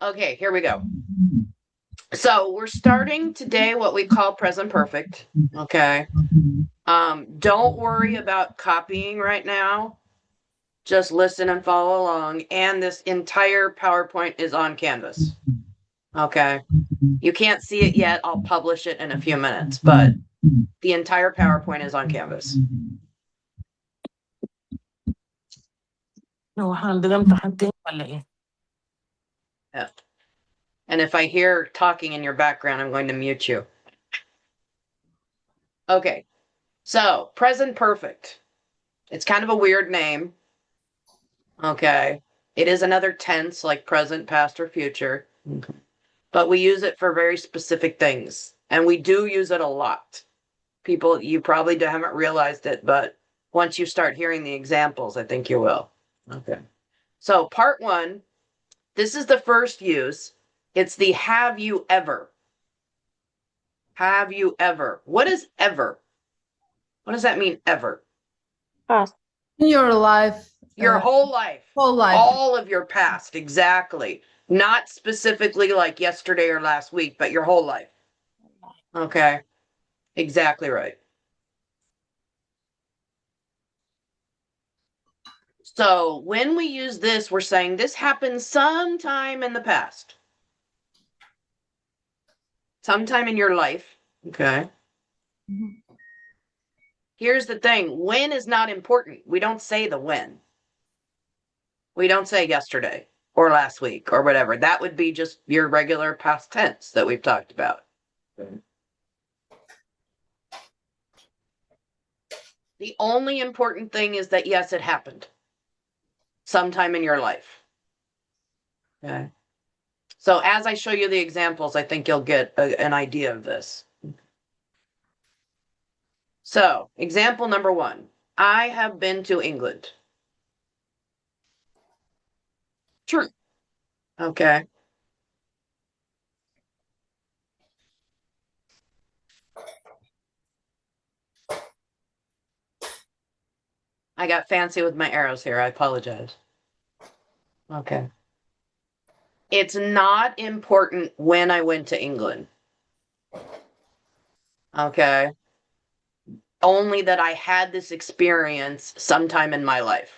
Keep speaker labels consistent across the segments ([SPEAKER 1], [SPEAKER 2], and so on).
[SPEAKER 1] Okay, here we go. So we're starting today what we call present perfect. Okay. Don't worry about copying right now. Just listen and follow along. And this entire PowerPoint is on Canvas. Okay. You can't see it yet. I'll publish it in a few minutes, but the entire PowerPoint is on Canvas. Yeah. And if I hear talking in your background, I'm going to mute you. Okay. So, present perfect. It's kind of a weird name. Okay. It is another tense like present, past, or future. Okay. But we use it for very specific things. And we do use it a lot. People, you probably haven't realized it, but once you start hearing the examples, I think you will. Okay. So part one, this is the first use. It's the have you ever. Have you ever? What is ever? What does that mean, ever?
[SPEAKER 2] Past.
[SPEAKER 3] In your life.
[SPEAKER 1] Your whole life.
[SPEAKER 3] Whole life.
[SPEAKER 1] All of your past, exactly. Not specifically like yesterday or last week, but your whole life. Okay. Exactly right. So when we use this, we're saying this happened sometime in the past. Sometime in your life. Okay. Here's the thing. When is not important. We don't say the when. We don't say yesterday or last week or whatever. That would be just your regular past tense that we've talked about. Okay. The only important thing is that, yes, it happened sometime in your life. Okay. So as I show you the examples, I think you'll get an idea of this. So, example number one, I have been to England. True. Okay. I got fancy with my arrows here. I apologize. Okay. It's not important when I went to England. Okay. Only that I had this experience sometime in my life.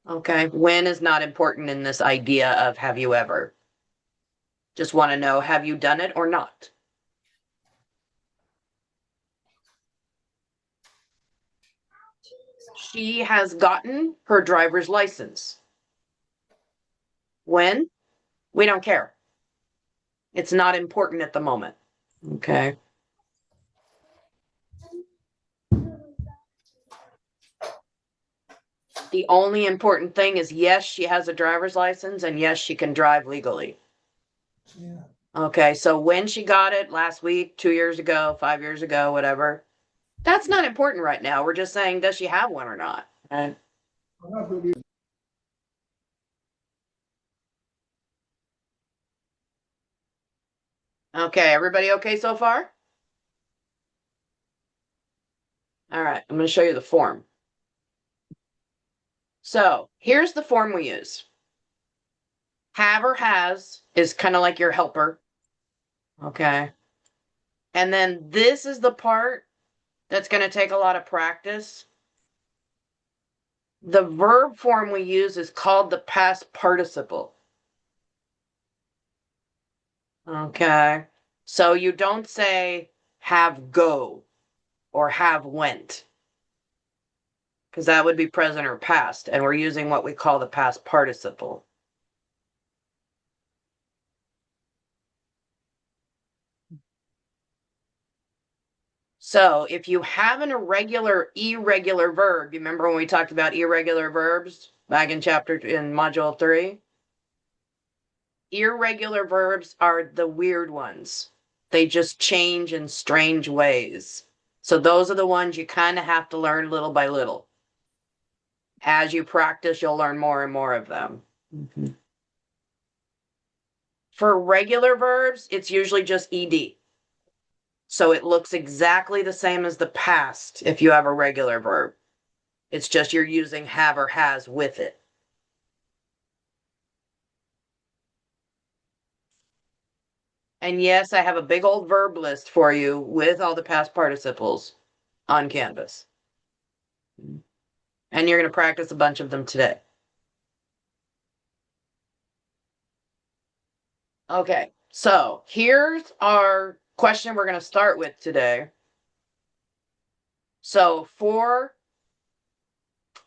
[SPEAKER 1] Okay. When is not important in this idea of have you ever. Just want to know, have you done it or not? She has gotten her driver's license. When? We don't care. It's not important at the moment. Okay. The only important thing is, yes, she has a driver's license, and yes, she can drive legally. Yeah. Okay, so when she got it, last week, 2 years ago, 5 years ago, whatever, that's not important right now. We're just saying, does she have one or not? Okay. Okay, everybody okay so far? All right, I'm going to show you the form. So here's the form we use. Have or has is kind of like your helper. Okay. And then this is the part that's going to take a lot of practice. The verb form we use is called the past participle. Okay. So you don't say have go or have went, because that would be present or past, and we're using what we call the past participle. So if you have an irregular verb, you remember when we talked about irregular verbs back in module 3? Irregular verbs are the weird ones. They just change in strange ways. So those are the ones you kind of have to learn little by little. As you practice, you'll learn more and more of them. Mm-hmm. For regular verbs, it's usually just ed. So it looks exactly the same as the past if you have a regular verb. It's just you're using have or has with it. And yes, I have a big old verb list for you with all the past participles on Canvas. And you're going to practice a bunch of them today. Okay, so here's our question we're going to start with today. So for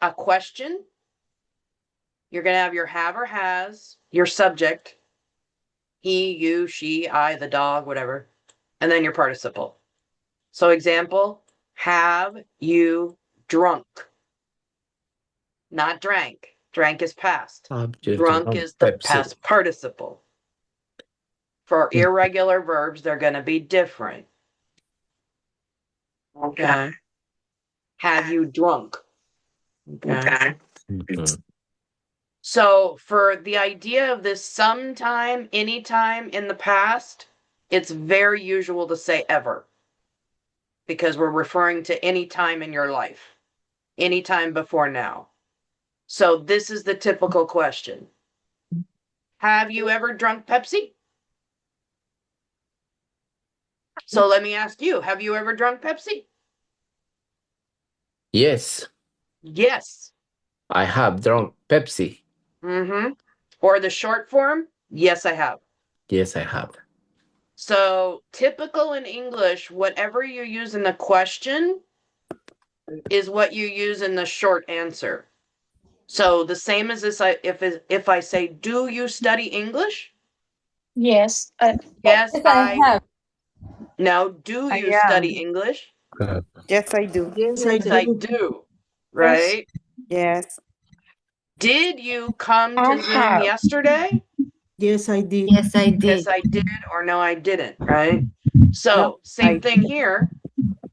[SPEAKER 1] a question, you're going to have your have or has, your subject, he, you, she, I, the dog, whatever, and then your participle. So example, have you drunk? Not drank. Drank is past. Drunk is the past participle. For irregular verbs, they're going to be different. Okay. Have you drunk? Okay. So for the idea of this sometime, anytime in the past, it's very usual to say ever, because we're referring to any time in your life, any time before now. So this is the typical question. Have you ever drunk Pepsi? So let me ask you, have you ever drunk Pepsi?
[SPEAKER 2] Yes,
[SPEAKER 1] Yes.
[SPEAKER 2] I have drunk Pepsi.
[SPEAKER 1] Mm-hmm. Or the short form, yes, I have.
[SPEAKER 2] Yes, I have.
[SPEAKER 1] So typical in English, whatever you use in the question is what you use in the short answer. So the same as this, if I say, do you study English?
[SPEAKER 3] Yes.
[SPEAKER 1] Yes,
[SPEAKER 3] I have.
[SPEAKER 1] No, do
[SPEAKER 4] I
[SPEAKER 1] you
[SPEAKER 4] am.
[SPEAKER 1] study English?
[SPEAKER 4] Yes, I do.
[SPEAKER 3] Yes,
[SPEAKER 1] Yes, I do. Right?
[SPEAKER 4] Yes.
[SPEAKER 1] Did you come
[SPEAKER 3] I
[SPEAKER 1] to Zoom
[SPEAKER 3] have.
[SPEAKER 1] yesterday?
[SPEAKER 5] Yes, I did.
[SPEAKER 3] Yes, I did.
[SPEAKER 1] Yes, I did, or no, I didn't, right? So, same thing here.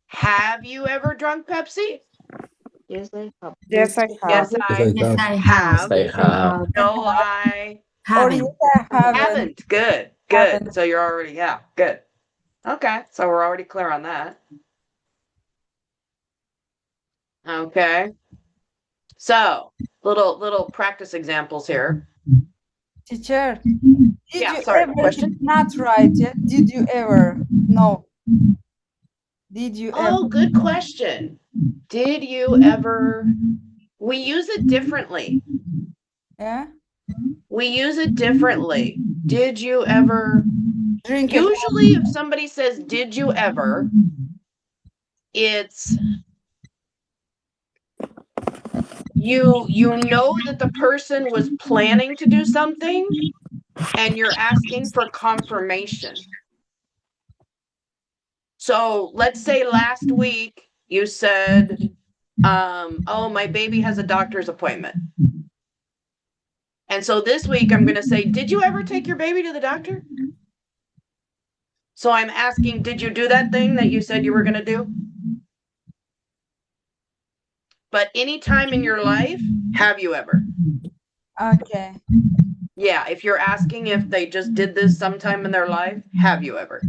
[SPEAKER 1] Have you ever drunk Pepsi?
[SPEAKER 3] Yes, I have.
[SPEAKER 4] Yes, I
[SPEAKER 1] Yes,
[SPEAKER 4] have.
[SPEAKER 1] I
[SPEAKER 3] Yes, I
[SPEAKER 1] have.
[SPEAKER 2] Yes, I have.
[SPEAKER 1] No, I
[SPEAKER 3] Haven't.
[SPEAKER 4] Or yes, I haven't.
[SPEAKER 1] haven't. Good, good.
[SPEAKER 4] Haven't.
[SPEAKER 1] So you're already, yeah, good. Okay, so we're already clear on that. Okay. So, little practice examples here.
[SPEAKER 6] Teacher, did
[SPEAKER 1] Yeah,
[SPEAKER 6] you
[SPEAKER 1] sorry,
[SPEAKER 6] ever
[SPEAKER 1] question?
[SPEAKER 6] not write it? Did you ever? No. Did you ever?
[SPEAKER 1] Oh, good question. Did you ever? We use it differently.
[SPEAKER 6] Yeah.
[SPEAKER 1] We use it differently. Did you ever?
[SPEAKER 6] Drink it.
[SPEAKER 1] Usually, if somebody says, did you ever? It's you know that the person was planning to do something and you're asking for confirmation. So let's say last week you said, oh, my baby has a doctor's appointment. And so this week I'm going to say, did you ever take your baby to the doctor? So I'm asking, did you do that thing that you said you were going to do? But any time in your life, have you ever?
[SPEAKER 6] Okay.
[SPEAKER 1] Yeah, if you're asking if they just did this sometime in their life, have you ever?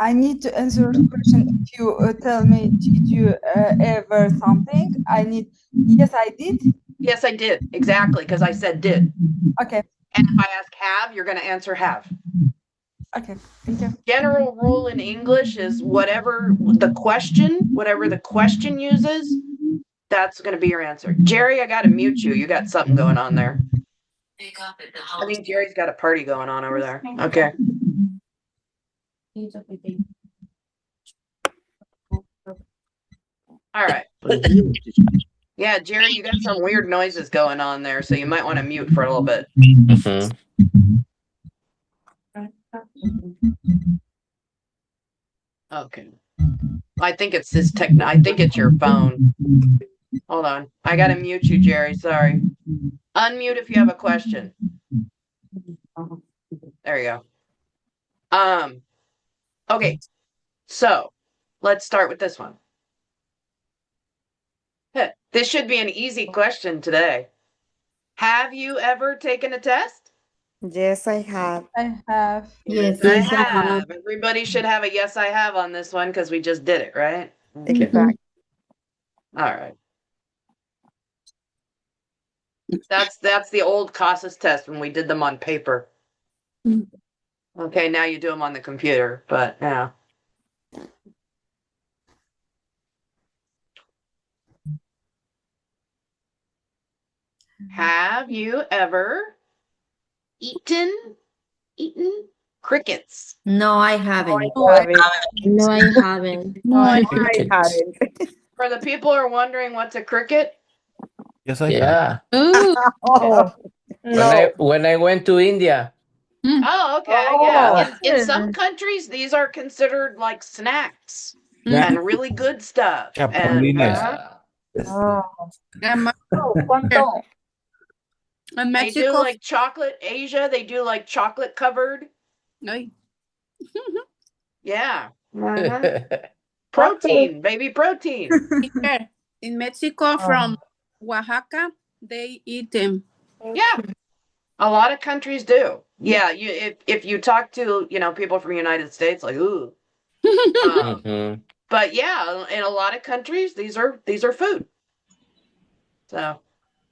[SPEAKER 6] I need to answer the question. If you tell me, did you ever something? I need, yes, I did.
[SPEAKER 1] Yes, I did. Exactly, because I said did.
[SPEAKER 6] Okay.
[SPEAKER 1] And if I ask have, you're going to answer have.
[SPEAKER 6] Okay. Thank you.
[SPEAKER 1] General rule in English is whatever the question uses, that's going to be your answer. Jerry, I got to mute you. You got something going on there. I think Jerry's got a party going on over there. Okay. All right. Yeah, Jerry, you got some weird noises going on there, so you might want to mute for a little bit.
[SPEAKER 2] Mhm.
[SPEAKER 1] Okay. I think it's this I think it's your phone. Hold on. I got to mute you, Jerry. Sorry. Unmute if you have a question. There you go. Okay. So, let's start with this one. This should be an easy question today. Have you ever taken a test?
[SPEAKER 4] Yes, I have.
[SPEAKER 6] I have.
[SPEAKER 3] Yes,
[SPEAKER 1] I have. Everybody should have a yes, I have on this one because we just did it, right? Okay.
[SPEAKER 4] Exactly.
[SPEAKER 1] All right. That's the old CASAS test when we did them on paper. Okay, now you do them on the computer, but yeah. Have you ever eaten crickets?
[SPEAKER 3] No, I haven't.
[SPEAKER 4] No, I
[SPEAKER 3] No, I
[SPEAKER 4] haven't.
[SPEAKER 3] haven't.
[SPEAKER 6] No, I
[SPEAKER 4] I
[SPEAKER 2] Crickets.
[SPEAKER 4] haven't.
[SPEAKER 1] For the people who are wondering what's a cricket,
[SPEAKER 5] Yes, I have.
[SPEAKER 2] Yeah.
[SPEAKER 4] Oh,
[SPEAKER 2] When I went to India.
[SPEAKER 1] oh, okay, yeah. In some countries, these are considered like snacks
[SPEAKER 5] Yeah.
[SPEAKER 1] and really good stuff. And
[SPEAKER 5] Chapulines.
[SPEAKER 6] in
[SPEAKER 1] they do
[SPEAKER 6] Mexico.
[SPEAKER 1] like chocolate. Asia, they do like chocolate covered.
[SPEAKER 6] Ay.
[SPEAKER 1] Yeah. Protein, baby, protein.
[SPEAKER 6] Here, in Mexico, from Oaxaca, they eat them.
[SPEAKER 1] Yeah. A lot of countries do. Yeah, if you talk to, people from the United States, like, ooh.
[SPEAKER 2] Mhm.
[SPEAKER 1] But yeah, in a lot of countries, these are food. So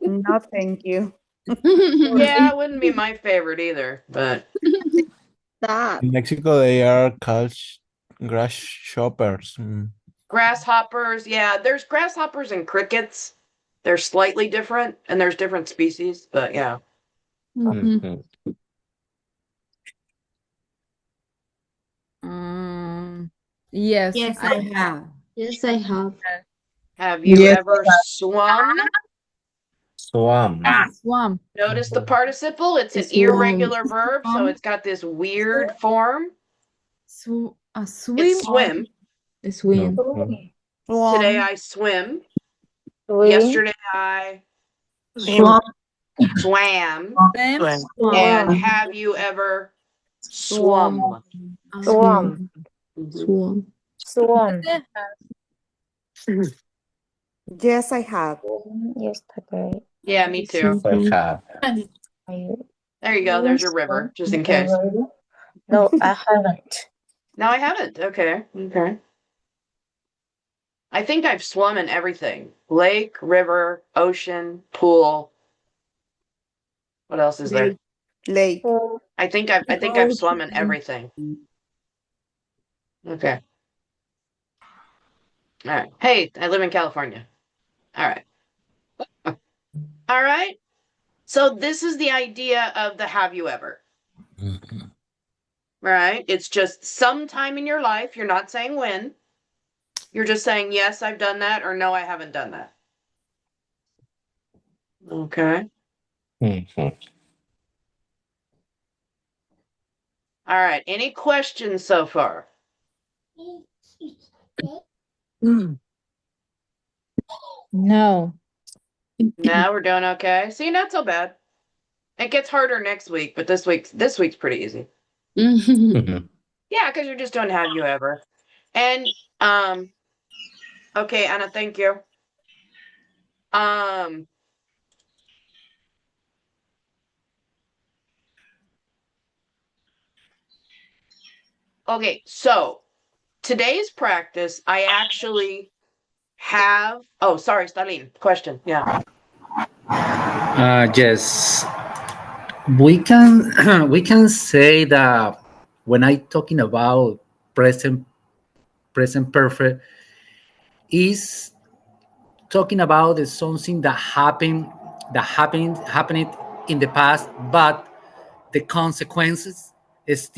[SPEAKER 4] no, thank you.
[SPEAKER 1] yeah, it wouldn't be my favorite either. But
[SPEAKER 4] Stop.
[SPEAKER 5] In Mexico, they are called grasshoppers.
[SPEAKER 1] grasshoppers, yeah, there's grasshoppers and crickets. They're slightly different, and there's different species. But yeah,
[SPEAKER 2] Mhm.
[SPEAKER 6] Yes.
[SPEAKER 3] Yes, I have.
[SPEAKER 4] Yes, I have.
[SPEAKER 1] have you ever swum?
[SPEAKER 2] Swam.
[SPEAKER 6] Swam.
[SPEAKER 1] Notice the participle. It's an
[SPEAKER 4] Swum.
[SPEAKER 1] irregular verb, so it's got this weird form.
[SPEAKER 6] Swim.
[SPEAKER 1] It's swim.
[SPEAKER 4] Swim.
[SPEAKER 2] Mhm.
[SPEAKER 1] Today I swim. Yesterday I
[SPEAKER 4] Swam.
[SPEAKER 1] swam.
[SPEAKER 6] Swim.
[SPEAKER 1] And have you ever swum?
[SPEAKER 4] Swam.
[SPEAKER 1] Mhm.
[SPEAKER 4] Swam. Yes, I have.
[SPEAKER 3] Yes, Pepper.
[SPEAKER 1] Yeah, me too.
[SPEAKER 2] I have.
[SPEAKER 1] There you go. There's your river, just in case.
[SPEAKER 3] No, I haven't.
[SPEAKER 1] No, I haven't. Okay. Okay. I think I've swum in everything. Lake, river, ocean, pool. What else is there?
[SPEAKER 4] Lake.
[SPEAKER 1] I think I've swum in everything. Okay. All right. Hey, I live in California. All right. All right. So this is the idea of the have you ever. Right? It's just sometime in your life. You're not saying when. You're just saying, yes, I've done that, or no, I haven't done that. Okay.
[SPEAKER 2] Mhm.
[SPEAKER 1] All right. Any questions so far?
[SPEAKER 3] No.
[SPEAKER 1] No, we're doing okay. See, not so bad. It gets harder next week, but this week's pretty easy.
[SPEAKER 2] Mhm.
[SPEAKER 1] Yeah, because you're just doing have you ever. And okay, Anna, thank you. Okay, so today's practice, I actually have. Oh, sorry, Stalin. Question. Yeah.
[SPEAKER 7] Yes, we can we can say that when I talking about present perfect is talking about the something that happened in the past, but the consequences is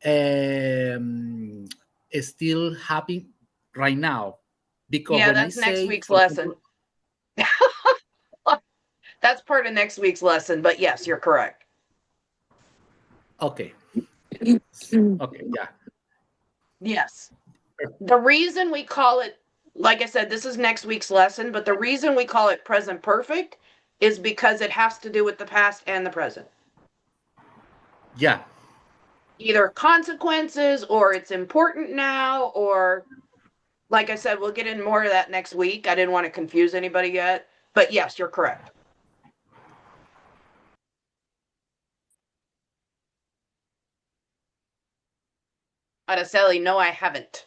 [SPEAKER 7] um, still happening right now. Because
[SPEAKER 1] Yeah,
[SPEAKER 7] when I
[SPEAKER 1] that's next
[SPEAKER 7] say,
[SPEAKER 1] week's
[SPEAKER 7] for
[SPEAKER 1] lesson.
[SPEAKER 7] example,
[SPEAKER 1] That's part of next week's lesson, but yes, you're correct.
[SPEAKER 7] okay, okay, yeah.
[SPEAKER 1] Yes. The reason we call it, like I said, this is next week's lesson, but the reason we call it present perfect is because it has to do with the past and the present.
[SPEAKER 7] Yeah,
[SPEAKER 1] Either consequences or it's important now, or like I said, we'll get in more of that next week. I didn't want to confuse anybody yet, but yes, you're correct. Araceli, no, I haven't.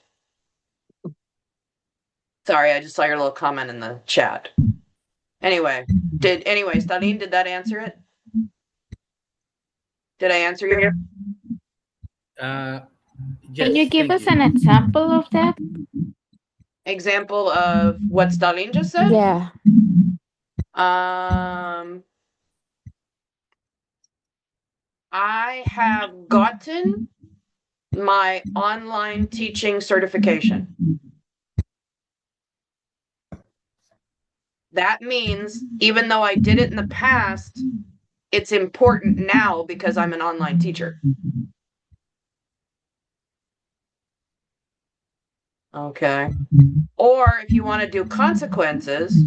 [SPEAKER 1] Sorry, I just saw your little comment in the chat. Anyway, Stalin, did that answer it? Did I answer you?
[SPEAKER 7] Yes,
[SPEAKER 3] Can you give
[SPEAKER 7] thank
[SPEAKER 3] us
[SPEAKER 7] you.
[SPEAKER 3] an example of that?
[SPEAKER 1] Example of what Stalin just said?
[SPEAKER 3] Yeah.
[SPEAKER 1] I have gotten my online teaching certification. That means even though I did it in the past, it's important now because I'm an online teacher. Okay. Or if you want to do consequences,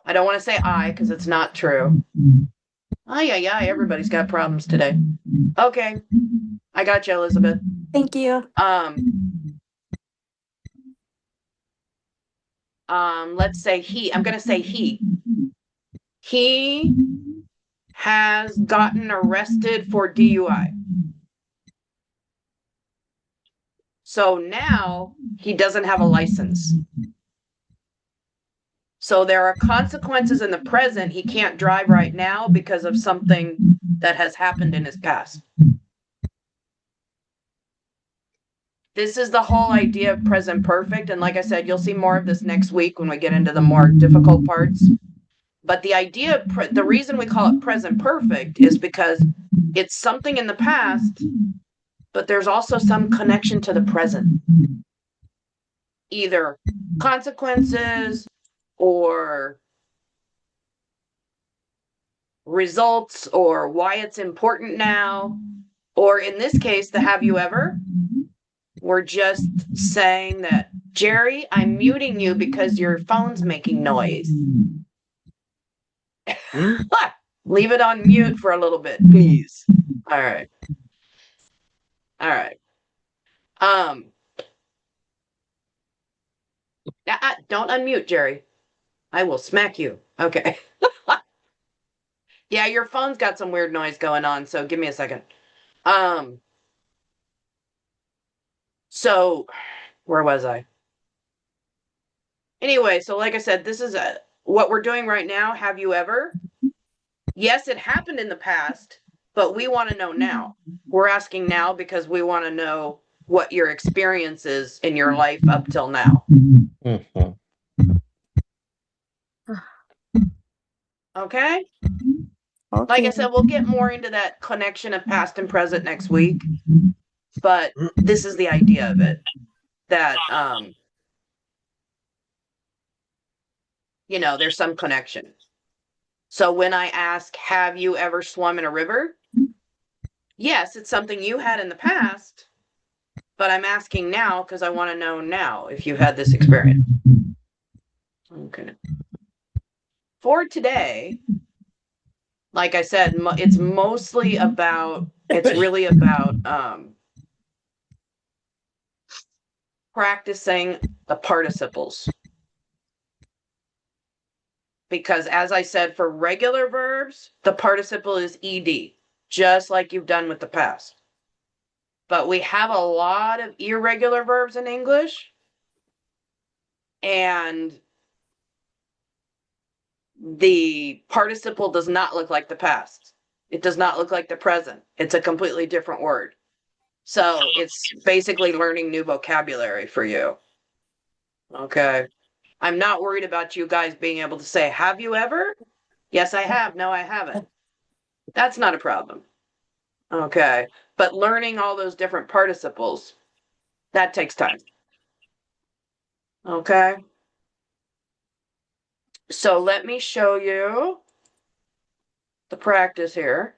[SPEAKER 1] I don't want to say I because it's not true. Yeah, everybody's got problems today. Okay. I got you, Elizabeth.
[SPEAKER 3] Thank you.
[SPEAKER 1] Let's say he. I'm gonna say he. He has gotten arrested for DUI. So now he doesn't have a license. So there are consequences in the present. He can't drive right now because of something that has happened in his past. This is the whole idea of present perfect. And like I said, you'll see more of this next week when we get into the more difficult parts. But the idea, the reason we call it present perfect is because it's something in the past, but there's also some connection to the present. Either consequences or results or why it's important now. Or in this case, the have you ever? We're just saying that, Jerry, I'm muting you because your phone's making noise. Leave it on mute for a little bit, please. All right. All right. Don't unmute, Jerry. I will smack you. Okay. Yeah, your phone's got some weird noise going on, so give me a second. So where was I? Anyway, so like I said, this is what we're doing right now. Have you ever? Yes, it happened in the past, but we want to know now. We're asking now because we want to know what your experience is in your life up till now.
[SPEAKER 2] Mhm.
[SPEAKER 1] Okay? Like I said, we'll get more into that connection of past and present next week. But this is the idea of it. That there's some connection. So when I ask, have you ever swum in a river? Yes, it's something you had in the past, but I'm asking now because I want to know now if you had this experience. Okay. For today, like I said, it's really about practicing the participles. Because as I said, for regular verbs, the participle is ed, just like you've done with the past. But we have a lot of irregular verbs in English, and the participle does not look like the past. It does not look like the present. It's a completely different word. So it's basically learning new vocabulary for you. Okay. I'm not worried about you guys being able to say, have you ever? Yes, I have. No, I haven't. That's not a problem. Okay. But learning all those different participles, that takes time. Okay. So let me show you the practice here.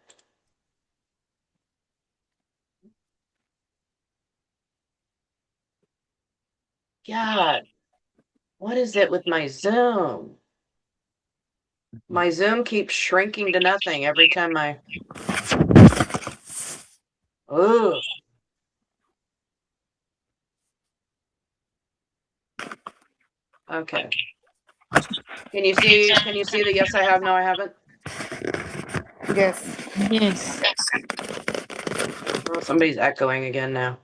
[SPEAKER 1] God, what is it with my Zoom? My Zoom keeps shrinking to nothing every time Ugh. Okay. Can you see the yes I have, no I haven't?
[SPEAKER 4] Yes.
[SPEAKER 3] Yes.
[SPEAKER 1] Oh, somebody's echoing again now.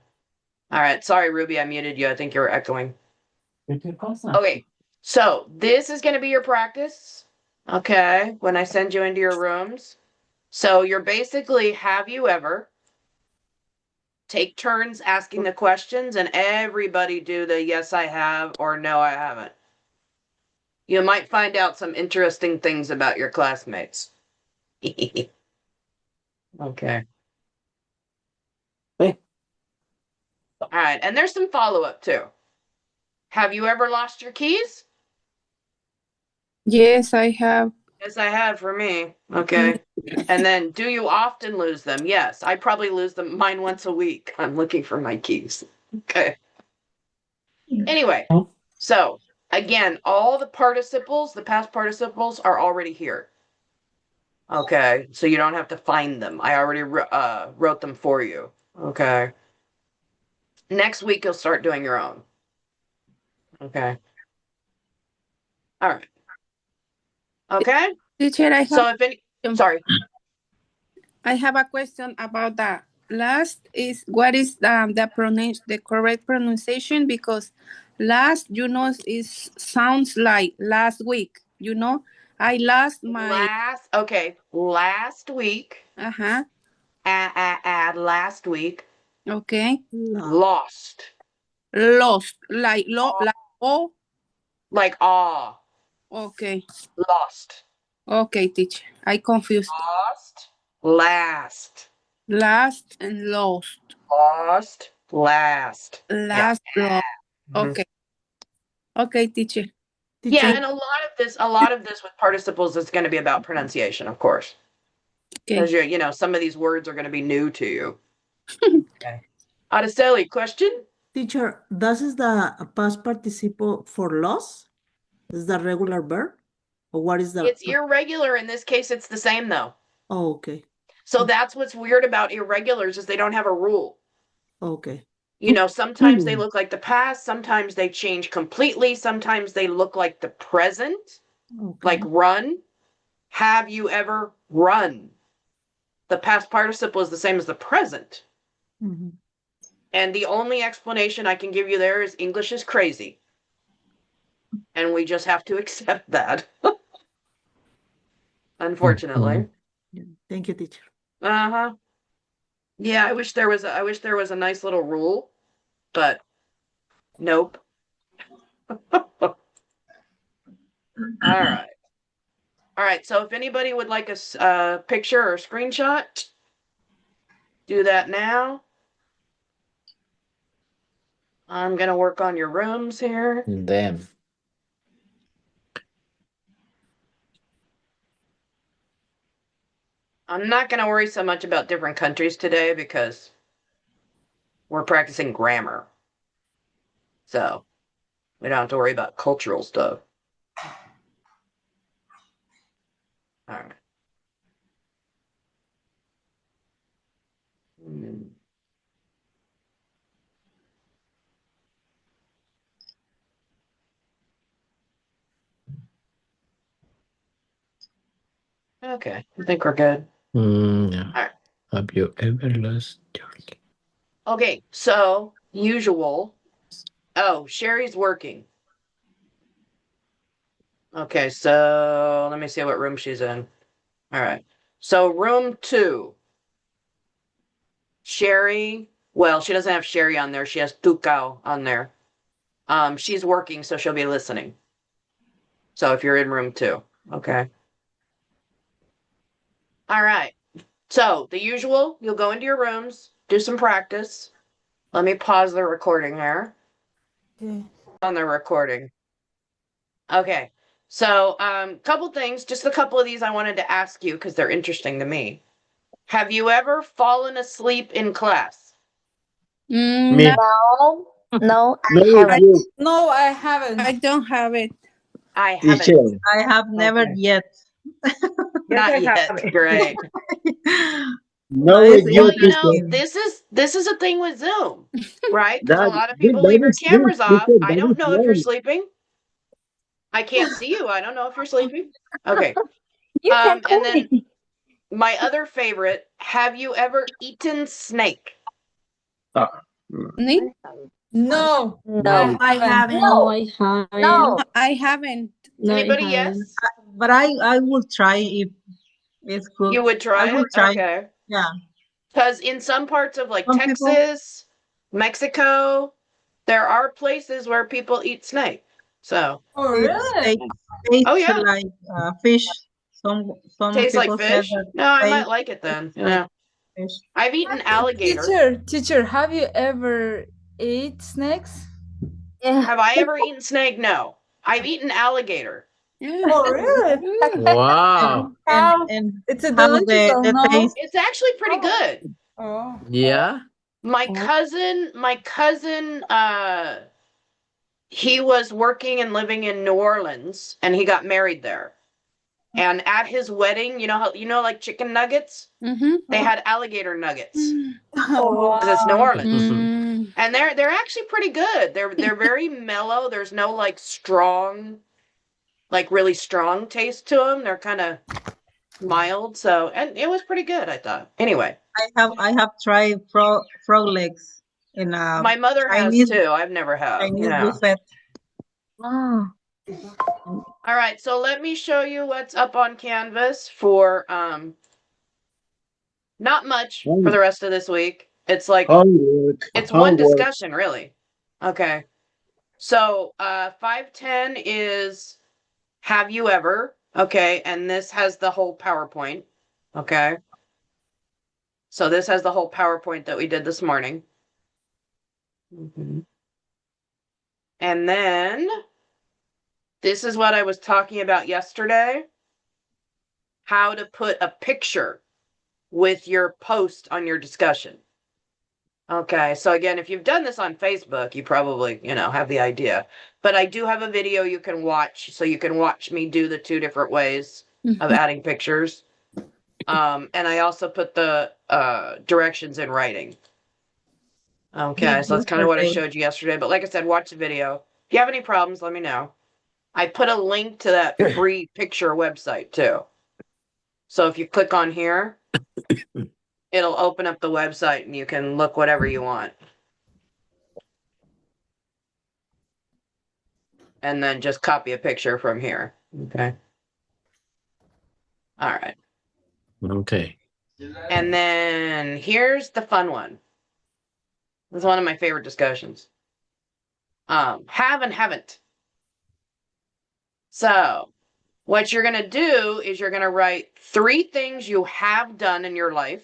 [SPEAKER 1] All right, sorry, Ruby, I muted you. I think you were echoing. Okay, so this is going to be your practice, okay, when I send you into your rooms. So you're basically, have you ever? take turns asking the questions, and everybody do the yes, I have, or no, I haven't. You might find out some interesting things about your classmates. Okay. All right, and there's some follow-up too. Have you ever lost your keys?
[SPEAKER 8] Yes, I have.
[SPEAKER 1] Yes, I have for me. Okay. And then, do you often lose them? Yes, I probably lose them mine once a week. I'm looking for my keys. Okay. Anyway, so again, all the participles, the past participles, are already here. Okay, so you don't have to find them. I already wrote them for you. Okay. Next week, you'll start doing your own. Okay. All right. Okay.
[SPEAKER 8] Teacher,
[SPEAKER 1] So if any, sorry.
[SPEAKER 8] I have a question about that. Last is what is the correct pronunciation, because last, is sounds like last week. I lost my
[SPEAKER 1] Last week.
[SPEAKER 8] uh-huh.
[SPEAKER 1] Last week.
[SPEAKER 8] Okay.
[SPEAKER 1] Lost.
[SPEAKER 8] Lost. Like oh.
[SPEAKER 1] Like awe.
[SPEAKER 8] Okay.
[SPEAKER 1] Lost.
[SPEAKER 8] Okay, teacher. I confused.
[SPEAKER 1] Lost. Last.
[SPEAKER 8] Last and lost.
[SPEAKER 1] Lost. Last.
[SPEAKER 8] Last, lost. Okay. Okay, teacher.
[SPEAKER 1] Yeah, and a lot of this with participles is going to be about pronunciation, of course. Because
[SPEAKER 8] Okay.
[SPEAKER 1] some of these words are going to be new to you. Okay. Araceli, question?
[SPEAKER 9] Teacher, this is the past participle for loss? Is the regular verb? Or what is the...
[SPEAKER 1] It's irregular. In this case, it's the same, though.
[SPEAKER 9] Oh, okay.
[SPEAKER 1] So that's what's weird about irregulars is they don't have a rule.
[SPEAKER 9] Okay.
[SPEAKER 1] Sometimes they look like the past. Sometimes they change completely. Sometimes they look like the present, like run. Have you ever run? The past participle is the same as the present.
[SPEAKER 9] Mm-hmm.
[SPEAKER 1] And the only explanation I can give you there is English is crazy. And we just have to accept that. Unfortunately.
[SPEAKER 9] Thank you, teacher.
[SPEAKER 1] Uh-huh. Yeah, I wish there was a nice little rule, but nope. All right. All right, so if anybody would like a picture or a screenshot, do that now. I'm going to work on your rooms here.
[SPEAKER 2] Them.
[SPEAKER 1] I'm not going to worry so much about different countries today because we're practicing grammar. So we don't have to worry about cultural stuff. All right. Okay, I think we're good.
[SPEAKER 2] Yeah.
[SPEAKER 1] All right.
[SPEAKER 2] Have you ever lost your key?
[SPEAKER 1] Okay, so usual. Oh, Sherry's working. Okay, so let me see what room she's in. All right. So room 2. Sherry, well, she doesn't have Sherry on there. She has Tukao on there. She's working, so she'll be listening. So if you're in room 2, okay. All right. So the usual, you'll go into your rooms, do some practice. Let me pause the recording here.
[SPEAKER 6] Okay.
[SPEAKER 1] On the recording. Okay. So, couple things, just a couple of these I wanted to ask you because they're interesting to me. Have you ever fallen asleep in class?
[SPEAKER 2] Me.
[SPEAKER 3] No, I
[SPEAKER 2] No,
[SPEAKER 3] haven't.
[SPEAKER 2] you.
[SPEAKER 6] No, I haven't.
[SPEAKER 8] I don't have it.
[SPEAKER 1] I haven't.
[SPEAKER 2] Teacher.
[SPEAKER 10] I have never
[SPEAKER 1] Okay.
[SPEAKER 10] yet.
[SPEAKER 1] Not yet. Great.
[SPEAKER 2] No,
[SPEAKER 10] Nice
[SPEAKER 2] with you,
[SPEAKER 1] Well,
[SPEAKER 2] teacher.
[SPEAKER 1] this is a thing with Zoom, right? Because a
[SPEAKER 2] That,
[SPEAKER 1] lot of people
[SPEAKER 2] that
[SPEAKER 1] leave their
[SPEAKER 2] is true,
[SPEAKER 1] cameras off.
[SPEAKER 2] teacher.
[SPEAKER 1] I
[SPEAKER 2] That
[SPEAKER 1] don't
[SPEAKER 2] is
[SPEAKER 1] know if you're
[SPEAKER 2] wrong.
[SPEAKER 1] sleeping. I can't see you. I don't know if you're sleeping. Okay.
[SPEAKER 3] You can call
[SPEAKER 1] And then
[SPEAKER 3] me.
[SPEAKER 1] my other favorite, have you ever eaten snake?
[SPEAKER 8] Me?
[SPEAKER 6] No.
[SPEAKER 3] No.
[SPEAKER 10] I haven't.
[SPEAKER 3] No, I haven't.
[SPEAKER 8] No, I haven't.
[SPEAKER 3] No, I
[SPEAKER 1] Anybody
[SPEAKER 3] haven't.
[SPEAKER 1] yes?
[SPEAKER 10] But I will try if it's good.
[SPEAKER 1] You would try
[SPEAKER 10] I will
[SPEAKER 1] it?
[SPEAKER 10] try.
[SPEAKER 1] Okay.
[SPEAKER 10] Yeah.
[SPEAKER 1] Because in some parts of like
[SPEAKER 9] Some people-
[SPEAKER 1] Texas, Mexico, there are places where people eat snake. So
[SPEAKER 6] Oh,
[SPEAKER 9] It
[SPEAKER 6] really?
[SPEAKER 9] tastes
[SPEAKER 1] Oh, yeah.
[SPEAKER 9] like fish. Some
[SPEAKER 1] tastes like
[SPEAKER 9] people said
[SPEAKER 1] fish.
[SPEAKER 9] that
[SPEAKER 1] No, I might
[SPEAKER 9] tastes
[SPEAKER 1] like it then.
[SPEAKER 9] like
[SPEAKER 1] Yeah.
[SPEAKER 9] fish.
[SPEAKER 1] I've eaten alligator.
[SPEAKER 6] Teacher, have you ever ate snakes?
[SPEAKER 3] Yeah.
[SPEAKER 1] Have I ever eaten snake? No. I've eaten alligator.
[SPEAKER 8] Yeah.
[SPEAKER 6] Oh, really?
[SPEAKER 2] Wow.
[SPEAKER 6] How?
[SPEAKER 9] And
[SPEAKER 6] It's a
[SPEAKER 9] how
[SPEAKER 6] delicious or
[SPEAKER 9] the
[SPEAKER 6] no?
[SPEAKER 9] taste?
[SPEAKER 1] It's actually pretty good.
[SPEAKER 6] Oh.
[SPEAKER 2] Yeah.
[SPEAKER 1] My cousin, he was working and living in New Orleans and he got married there. And at his wedding, like chicken nuggets?
[SPEAKER 8] Mm-hmm.
[SPEAKER 1] They had alligator nuggets.
[SPEAKER 6] Oh,
[SPEAKER 1] Because it's New Orleans.
[SPEAKER 8] Mm.
[SPEAKER 1] And they're actually pretty good. They're very mellow. There's no like strong, like really strong taste to them. They're kind of mild. So, and it was pretty good, I thought. Anyway,
[SPEAKER 9] I have tried frog legs in a
[SPEAKER 1] my mother
[SPEAKER 9] Chinese
[SPEAKER 1] has too. I've never had.
[SPEAKER 9] Chinese
[SPEAKER 1] Yeah.
[SPEAKER 9] buffet.
[SPEAKER 3] Wow.
[SPEAKER 1] All right, so let me show you what's up on Canvas for not much for the rest of this week. It's like it's one discussion really. Okay. So 510 is have you ever? Okay, and this has the whole PowerPoint. Okay. So this has the whole PowerPoint that we did this morning. And then this is what I was talking about yesterday. How to put a picture with your post on your discussion. Okay, so again, if you've done this on Facebook, you probably, have the idea. But I do have a video you can watch, so you can watch me do the 2 different ways of adding pictures. And I also put the directions in writing. Okay, so that's kind of what I showed you yesterday. But like I said, watch the video. If you have any problems, let me know. I put a link to that free picture website too. So if you click on here, it'll open up the website and you can look whatever you want. And then just copy a picture from here. Okay. All right.
[SPEAKER 2] Okay.
[SPEAKER 1] And then here's the fun one. This is one of my favorite discussions. Have and haven't. So what you're going to do is you're going to write 3 things you have done in your life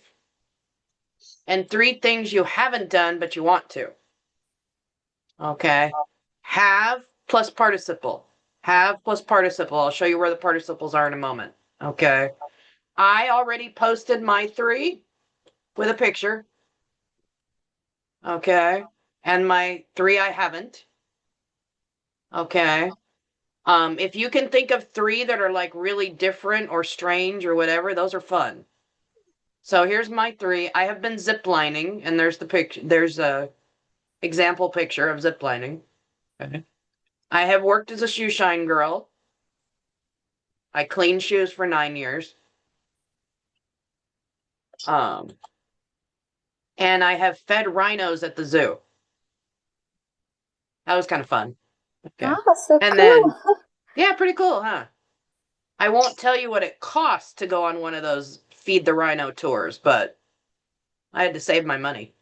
[SPEAKER 1] and 3 things you haven't done but you want to. Okay. Have plus participle. Have plus participle. I'll show you where the participles are in a moment. Okay. I already posted my 3 with a picture. Okay. And my 3 I haven't. Okay. If you can think of 3 that are like really different or strange or whatever, those are fun. So here's my 3. I have been ziplining, and there's the picture. There's a example picture of ziplining. Okay. I have worked as a shoe shine girl. I cleaned shoes for 9 years. And I have fed rhinos at the zoo. That was kind of fun. Okay.
[SPEAKER 3] Oh, that's so
[SPEAKER 1] And
[SPEAKER 3] cool.
[SPEAKER 1] then, yeah, pretty cool, huh? I won't tell you what it costs to go on one of those feed the rhino tours, but I had to save my money.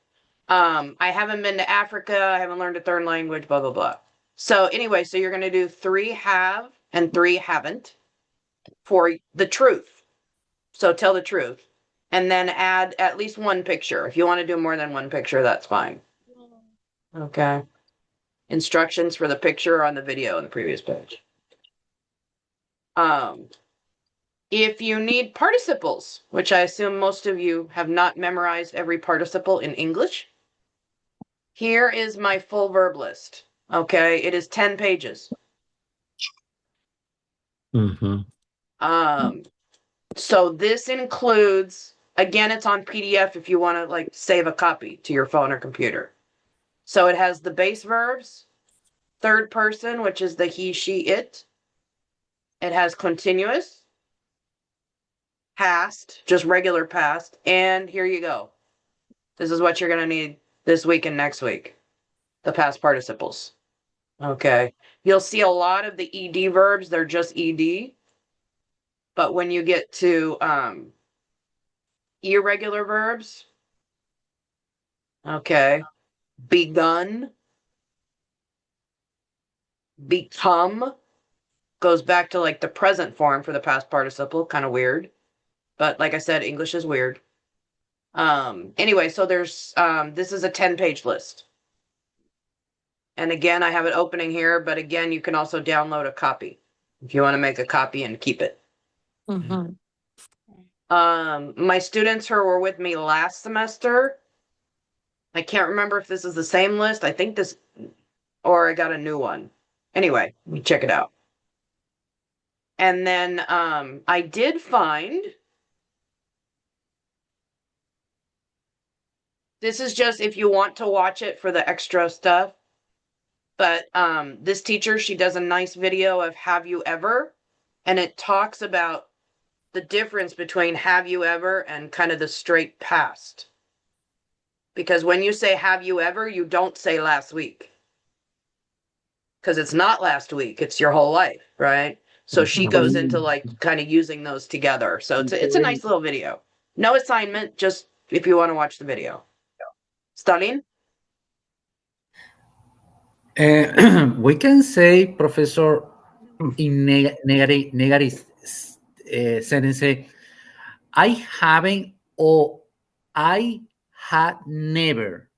[SPEAKER 1] I haven't been to Africa. I haven't learned a 3rd language, blah, blah, blah. So anyway, so you're going to do 3 have and 3 haven't for the truth. So tell the truth. And then add at least 1 picture. If you want to do more than 1 picture, that's fine. Okay. Instructions for the picture on the video on the previous page. If you need participles, which I assume most of you have not memorized every participle in English, here is my full verb list. Okay, it is 10 pages. So this includes, again, it's on PDF if you want to like save a copy to your phone or computer. So it has the base verbs, 3rd person, which is the he, she, it. It has continuous, past, just regular past, and here you go. This is what you're going to need this week and next week. The past participles. Okay. You'll see a lot of the ED verbs, they're just ED. But when you get to irregular verbs, Okay. Begun. Become goes back to like the present form for the past participle. Kind of weird. But like I said, English is weird. Anyway, so there's this is a 10-page list. And again, I have it opening here, but again, you can also download a copy if you want to make a copy and keep it.
[SPEAKER 3] Mhm.
[SPEAKER 1] My students who were with me last semester, I can't remember if this is the same list. I think this, or I got a new one. Anyway, let me check it out. And then I did find, this is just if you want to watch it for the extra stuff. But this teacher, she does a nice video of have you ever, and it talks about the difference between have you ever and kind of the straight past. Because when you say have you ever, you don't say last week. Because it's not last week, it's your whole life, right? So she goes into like kind of using those together. So it's a nice little video. No assignment, just if you want to watch the video. Stalin?
[SPEAKER 7] We can say, Professor, in negative sentence, I haven't or I had never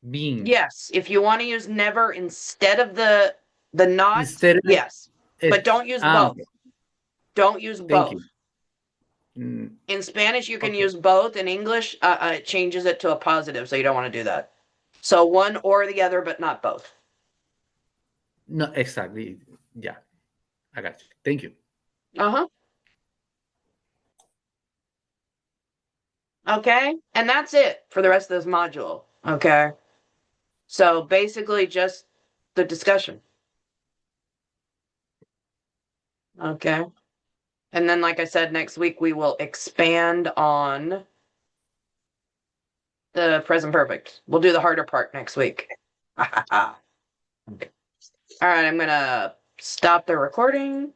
[SPEAKER 7] been.
[SPEAKER 1] Yes, if you want to use never instead of the not,
[SPEAKER 7] Instead of
[SPEAKER 1] yes. But don't use both.
[SPEAKER 7] okay.
[SPEAKER 1] Don't use
[SPEAKER 7] Thank
[SPEAKER 1] both.
[SPEAKER 7] you. Mm,
[SPEAKER 1] In Spanish, you can
[SPEAKER 7] okay.
[SPEAKER 1] use both. In English, it changes it to a positive, so you don't want to do that. So one or the other, but not both.
[SPEAKER 7] No, exactly. Yeah, I got you. Thank you.
[SPEAKER 1] Uh-huh. Okay, and that's it for the rest of this module. Okay. So basically just the discussion. Okay. And then, like I said, next week we will expand on the present perfect. We'll do the harder part next week. Okay. All right, I'm gonna stop the recording.